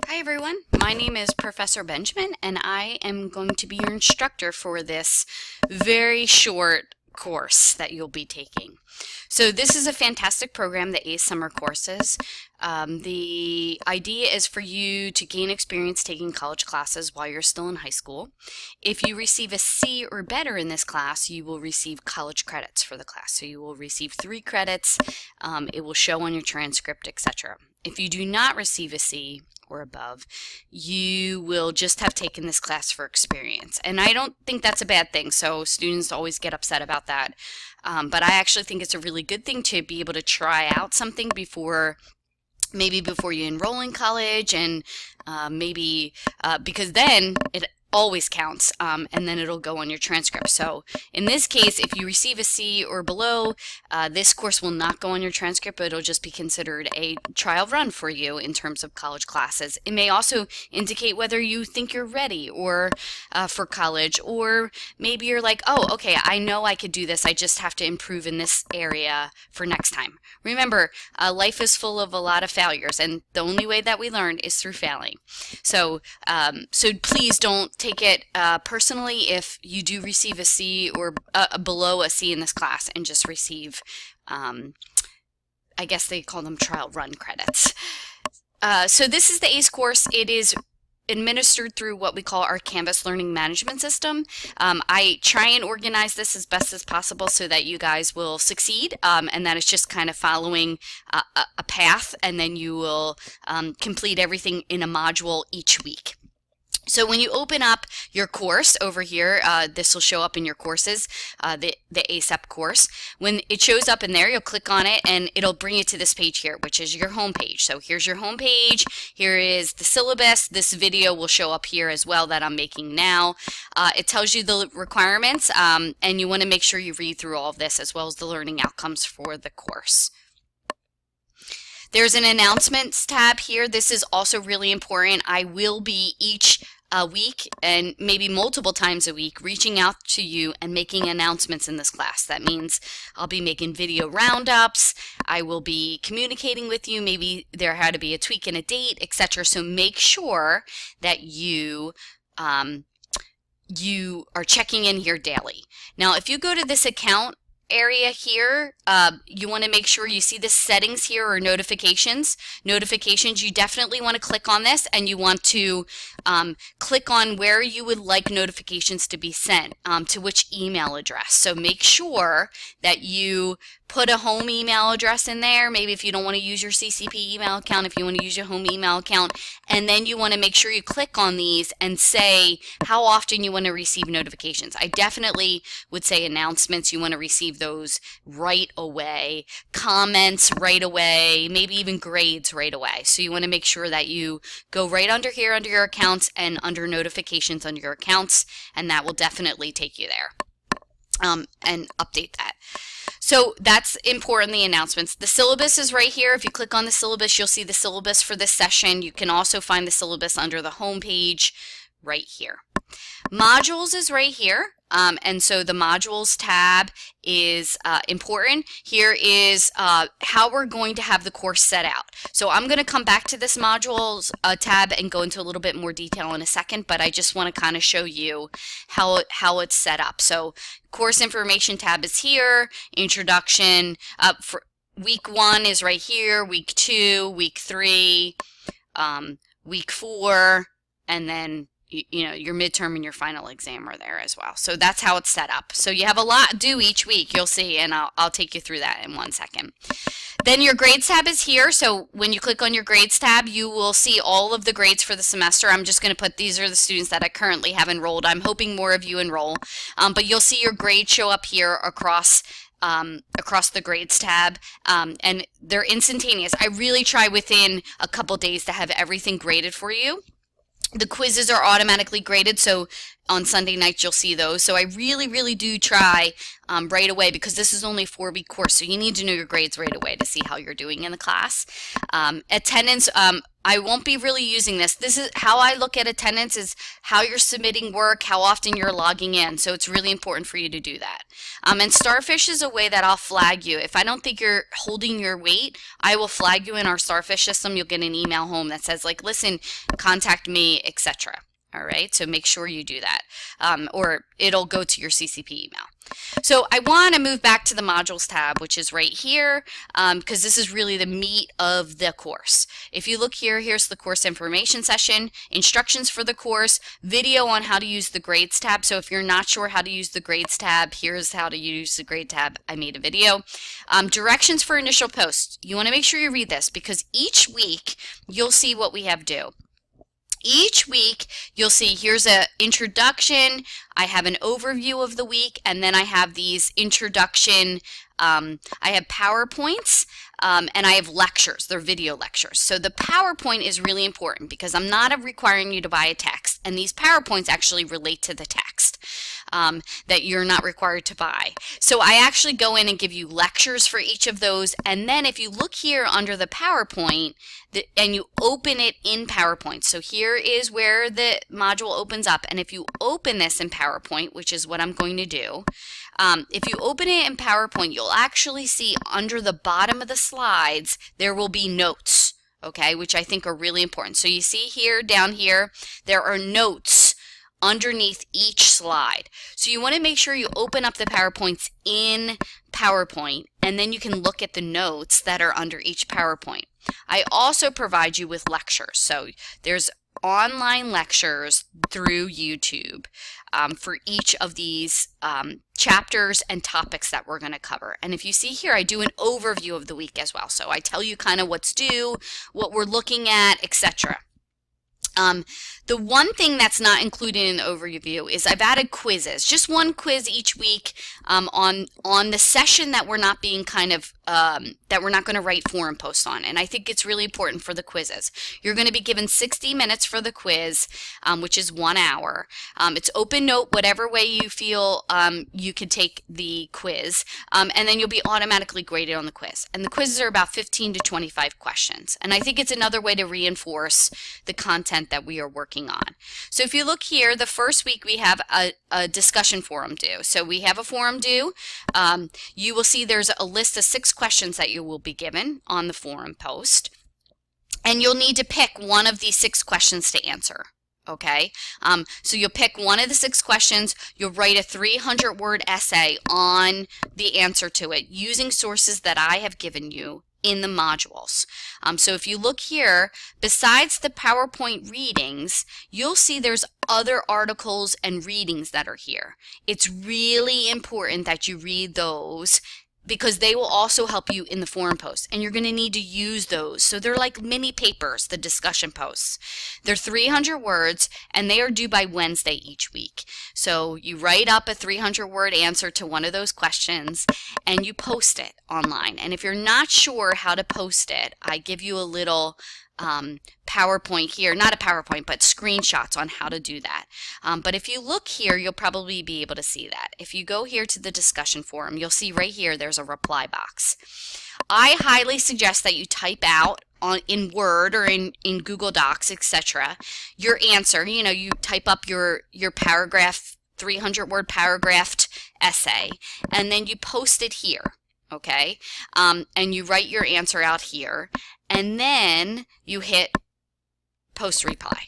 Hi everyone, my name is Professor Benjamin and I am going to be your instructor for this very short course that you'll be taking. So this is a fantastic program, the ACE Summer Courses. The idea is for you to gain experience taking college classes while you're still in high school. If you receive a C or better in this class, you will receive college credits for the class. So you will receive 3 credits, it will show on your transcript, etc. If you do not receive a C or above, you will just have taken this class for experience. And I don't think that's a bad thing, so students always get upset about that. But I actually think it's a really good thing to be able to try out something maybe before you enroll in college, and because then it always counts, and then it'll go on your transcript. So in this case, if you receive a C or below, this course will not go on your transcript, but it'll just be considered a trial run for you in terms of college classes. It may also indicate whether you think you're ready or for college, or maybe you're like, oh, okay, I know I could do this. I just have to improve in this area for next time. Remember, life is full of a lot of failures, and the only way that we learn is through failing. So please don't take it personally if you do receive a C or below a C in this class and just receive, I guess they call them trial run credits. So this is the ACE course. It is administered through what we call our Canvas Learning Management System. I try and organize this as best as possible so that you guys will succeed, and that it's just kind of following a path, and then you will complete everything in a module each week. So when you open up your course over here, this will show up in your courses, the ASAP course. When it shows up in there, you'll click on it and it'll bring you to this page here, which is your home page. So here's your home page. Here is the syllabus. This video will show up here as well that I'm making now. It tells you the requirements, and you want to make sure you read through all of this as well as the learning outcomes for the course. There's an announcements tab here. This is also really important. I will be each week and maybe multiple times a week reaching out to you and making announcements in this class. That means I'll be making video roundups. I will be communicating with you. Maybe there had to be a tweak in a date, etc. So make sure that you are checking in here daily. Now, if you go to this account area here, you want to make sure you see the settings here or notifications. Notifications, you definitely want to click on this, and you want to click on where you would like notifications to be sent, to which email address. So make sure that you put a home email address in there. Maybe if you don't want to use your CCP email account, if you want to use your home email account, and then you want to make sure you click on these and say how often you want to receive notifications. I definitely would say announcements, you want to receive those right away, comments right away, maybe even grades right away. So you want to make sure that you go right under here under your accounts and under notifications under your accounts, and that will definitely take you there, and update that. So that's important, the announcements. The syllabus is right here. If you click on the syllabus, you'll see the syllabus for this session. You can also find the syllabus under the home page right here. Modules is right here, and so the modules tab is important. Here is how we're going to have the course set out. So I'm going to come back to this modules tab and go into a little bit more detail in a second, but I just want to kind of show you how it's set up. So course information tab is here, introduction, for week 1 is right here, week 2, week 3, week 4, and then you know, your midterm and your final exam are there as well. So that's how it's set up. So you have a lot due each week, you'll see, and I'll take you through that in one second. Then your grades tab is here. So when you click on your grades tab, you will see all of the grades for the semester. I'm just going to put, these are the students that I currently have enrolled. I'm hoping more of you enroll, but you'll see your grades show up here across the grades tab, and they're instantaneous. I really try within a couple days to have everything graded for you. The quizzes are automatically graded, so on Sunday nights you'll see those. So I really, really do try right away, because this is only a 4-week course, so you need to know your grades right away to see how you're doing in the class. Attendance, I won't be really using this. This is how I look at attendance, is how you're submitting work, how often you're logging in. So it's really important for you to do that. And Starfish is a way that I'll flag you. If I don't think you're holding your weight, I will flag you in our Starfish system. You'll get an email home that says, like, listen, contact me, etc. All right, so make sure you do that, or it'll go to your CCP email. So I want to move back to the modules tab, which is right here, because this is really the meat of the course. If you look here, here's the course information session, instructions for the course, video on how to use the grades tab. So if you're not sure how to use the grades tab, here's how to use the grade tab. I made a video. Directions for initial posts. You want to make sure you read this, because each week you'll see what we have due. Each week, you'll see here's an introduction, I have an overview of the week, and then I have these introduction, I have PowerPoints, and I have lectures. They're video lectures. So the PowerPoint is really important because I'm not requiring you to buy a text, and these PowerPoints actually relate to the text that you're not required to buy. So I actually go in and give you lectures for each of those, and then if you look here under the PowerPoint, and you open it in PowerPoint. So here is where the module opens up, and if you open this in PowerPoint, which is what I'm going to do, if you open it in PowerPoint, you'll actually see under the bottom of the slides, there will be notes, okay, which I think are really important. So you see here, down here, there are notes underneath each slide. So you want to make sure you open up the PowerPoints in PowerPoint, and then you can look at the notes that are under each PowerPoint. I also provide you with lectures. So there's online lectures through YouTube for each of these chapters and topics that we're going to cover. And if you see here, I do an overview of the week as well. So I tell you kind of what's due, what we're looking at, etc. The one thing that's not included in the overview is I've added quizzes, just one quiz each week on the session that we're not being that we're not going to write forum posts on. And I think it's really important for the quizzes. You're going to be given 60 minutes for the quiz, which is 1 hour. It's open note, whatever way you feel you could take the quiz, and then you'll be automatically graded on the quiz. And the quizzes are about 15 to 25 questions. And I think it's another way to reinforce the content that we are working on. So if you look here, the first week we have a discussion forum due. So we have a forum due. You will see there's a list of 6 questions that you will be given on the forum post. And you'll need to pick one of these 6 questions to answer. Okay, so you'll pick one of the 6 questions, you'll write a 300-word essay on the answer to it using sources that I have given you in the modules. So if you look here, besides the PowerPoint readings, you'll see there's other articles and readings that are here. It's really important that you read those because they will also help you in the forum posts, and you're going to need to use those. So they're like mini papers, the discussion posts. They're 300 words, and they are due by Wednesday each week. So you write up a 300-word answer to one of those questions, and you post it online. And if you're not sure how to post it, I give you a little PowerPoint here, not a PowerPoint, but screenshots on how to do that. But if you look here, you'll probably be able to see that. If you go here to the discussion forum, you'll see right here there's a reply box. I highly suggest that you type out in Word or in Google Docs, etc., your answer. You know, you type up your paragraph, 300-word paragraphed essay, and then you post it here. Okay, and you write your answer out here, and then you hit post reply.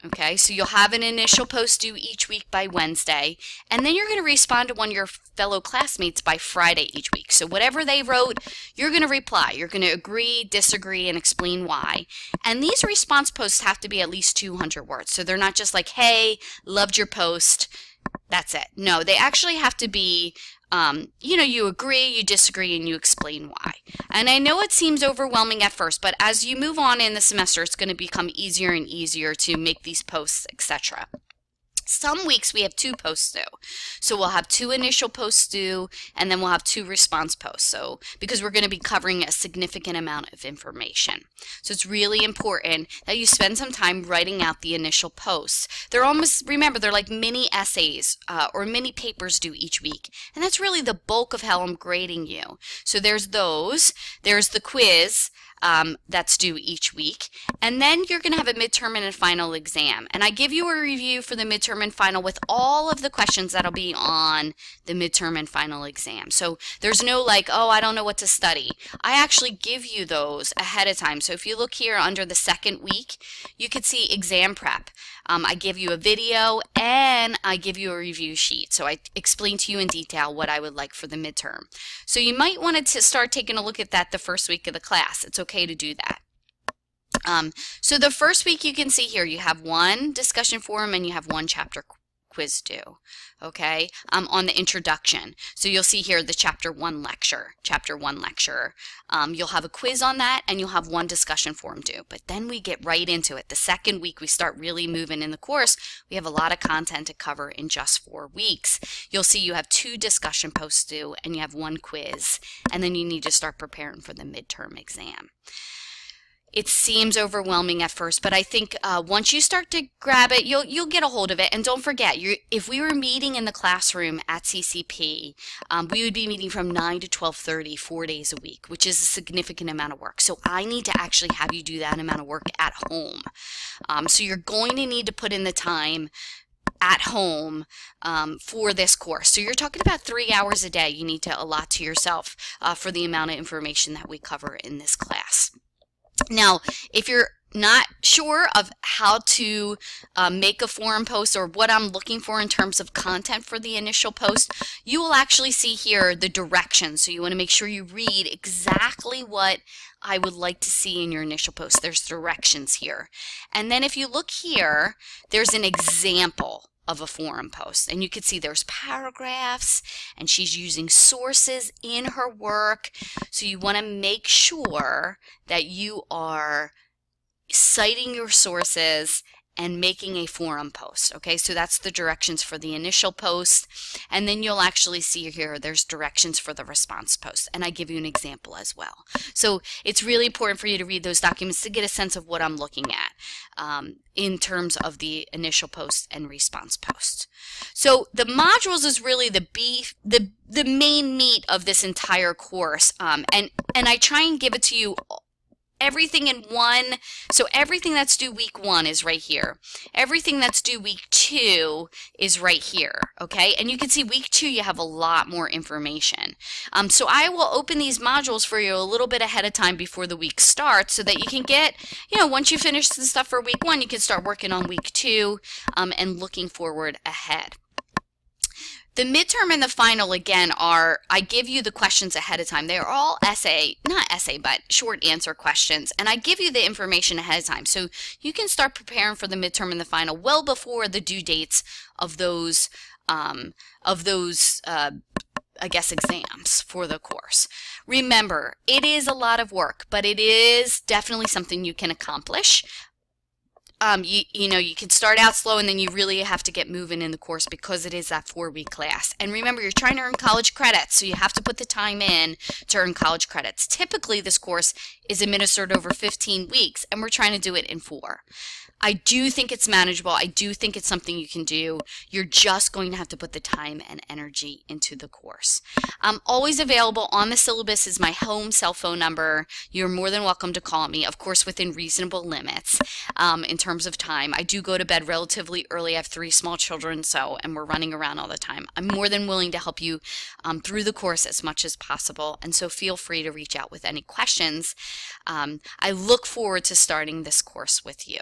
Okay, so you'll have an initial post due each week by Wednesday, and then you're going to respond to one of your fellow classmates by Friday each week. So whatever they wrote, you're going to reply. You're going to agree, disagree, and explain why. And these response posts have to be at least 200 words. So they're not just like, hey, loved your post, that's it. No, they actually have to be you know, you agree, you disagree, and you explain why. And I know it seems overwhelming at first, but as you move on in the semester, it's going to become easier and easier to make these posts, etc. Some weeks we have 2 posts due. So we'll have 2 initial posts due, and then we'll have 2 response posts. So because we're going to be covering a significant amount of information. So it's really important that you spend some time writing out the initial posts. They're almost, remember, they're like mini essays or mini papers due each week. And that's really the bulk of how I'm grading you. So there's those. There's the quiz. that's due each week. And then you're going to have a midterm and a final exam. And I give you a review for the midterm and final with all of the questions that'll be on the midterm and final exam. So there's no like, oh, I don't know what to study. I actually give you those ahead of time. So if you look here under the second week, you could see exam prep. I give you a video and I give you a review sheet. So I explain to you in detail what I would like for the midterm. So you might want to start taking a look at that the first week of the class. It's okay to do that. So the first week you can see here, you have one discussion forum and you have one chapter quiz due, okay, on the introduction. So you'll see here the chapter one lecture. You'll have a quiz on that and you'll have one discussion forum due. But then we get right into it. The second week we start really moving in the course. We have a lot of content to cover in just 4 weeks. You'll see you have 2 discussion posts due and you have 1 quiz, and then you need to start preparing for the midterm exam. It seems overwhelming at first, but I think once you start to grab it, you'll get a hold of it. And don't forget, if we were meeting in the classroom at CCP, we would be meeting from 9 to 12:30, 4 days a week, which is a significant amount of work. So I need to actually have you do that amount of work at home. So you're going to need to put in the time at home for this course. So you're talking about 3 hours a day you need to allot to yourself for the amount of information that we cover in this class. Now, if you're not sure of how to make a forum post or what I'm looking for in terms of content for the initial post, you will actually see here the directions. So you want to make sure you read exactly what I would like to see in your initial post. There's directions here. And then if you look here, there's an example of a forum post, and you can see there's paragraphs and she's using sources in her work. So you want to make sure that you are citing your sources and making a forum post. Okay, so that's the directions for the initial post, and then you'll actually see here there's directions for the response post, and I give you an example as well. So it's really important for you to read those documents to get a sense of what I'm looking at in terms of the initial post and response post. So the modules is really the main meat of this entire course, and I try and give it to you everything in one. So everything that's due week 1 is right here. Everything that's due week 2 is right here, okay? And you can see week 2 you have a lot more information. So I will open these modules for you a little bit ahead of time before the week starts so that you can get, once you finish the stuff for week 1, you can start working on week 2 and looking forward ahead. The midterm and the final, again, I give you the questions ahead of time. They're all but short answer questions. And I give you the information ahead of time. So you can start preparing for the midterm and the final well before the due dates of those exams for the course. Remember, it is a lot of work, but it is definitely something you can accomplish. You can start out slow and then you really have to get moving in the course because it is that 4-week class. And remember, you're trying to earn college credits, so you have to put the time in to earn college credits. Typically, this course is administered over 15 weeks, and we're trying to do it in 4. I do think it's manageable. I do think it's something you can do. You're just going to have to put the time and energy into the course. Always available on the syllabus is my home cell phone number. You're more than welcome to call me, of course, within reasonable limits in terms of time. I do go to bed relatively early. I have 3 small children, and we're running around all the time. I'm more than willing to help you through the course as much as possible, and so feel free to reach out with any questions. I look forward to starting this course with you.